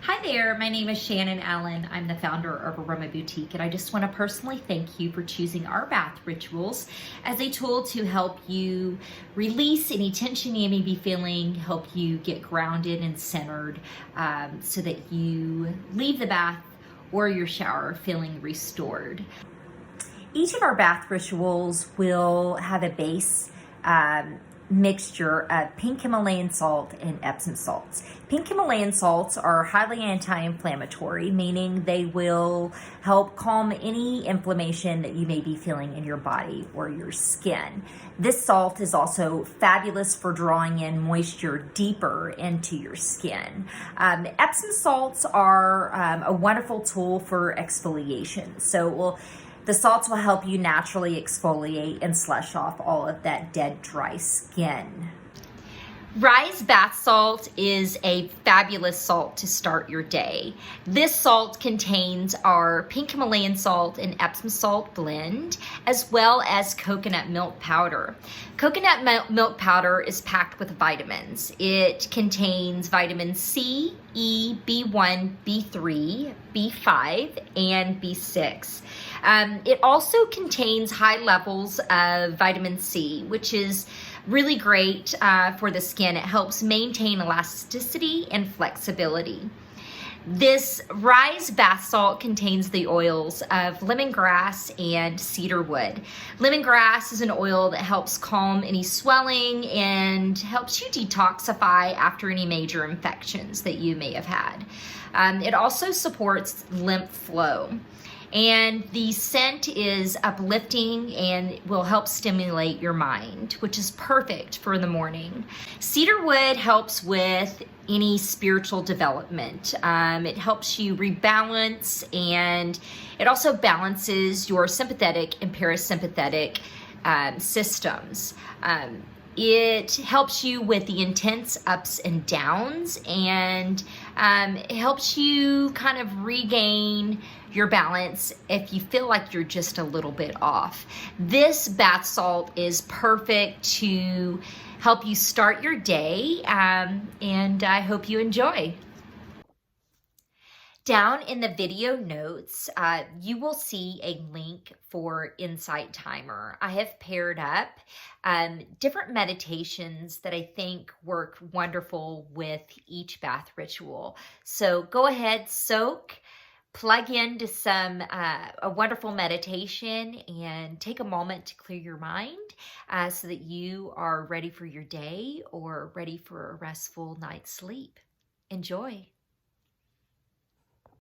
Hi there, my name is Shannon Allen. I'm the founder of Aroma Boutique, and I just want to personally thank you for choosing our bath rituals as a tool to help you release any tension you may be feeling, help you get grounded and centered so that you leave the bath or your shower feeling restored. Each of our bath rituals will have a base mixture of pink Himalayan salt and Epsom salts. Pink Himalayan salts are highly anti-inflammatory, meaning they will help calm any inflammation that you may be feeling in your body or your skin. This salt is also fabulous for drawing in moisture deeper into your skin. Epsom salts are a wonderful tool for exfoliation. The salts will help you naturally exfoliate and slush off all of that dead, dry skin. Rise bath salt is a fabulous salt to start your day. This salt contains our pink Himalayan salt and Epsom salt blend, as well as coconut milk powder. Coconut milk powder is packed with vitamins. It contains vitamin C, E, B1, B3, B5, and B6. It also contains high levels of vitamin C, which is really great for the skin. It helps maintain elasticity and flexibility. This Rise bath salt contains the oils of lemongrass and cedar wood. Lemongrass is an oil that helps calm any swelling and helps you detoxify after any major infections that you may have had. It also supports lymph flow. And the scent is uplifting and will help stimulate your mind, which is perfect for the morning. Cedar wood helps with any spiritual development. It helps you rebalance, and it also balances your sympathetic and parasympathetic systems. It helps you with the intense ups and downs, and it helps you kind of regain your balance if you feel like you're just a little bit off. This bath salt is perfect to help you start your day, and I hope you enjoy. Down in the video notes, you will see a link for Insight Timer. I have paired up different meditations that I think work wonderful with each bath ritual. So go ahead, soak, plug into a wonderful meditation, and take a moment to clear your mind so that you are ready for your day or ready for a restful night's sleep. Enjoy.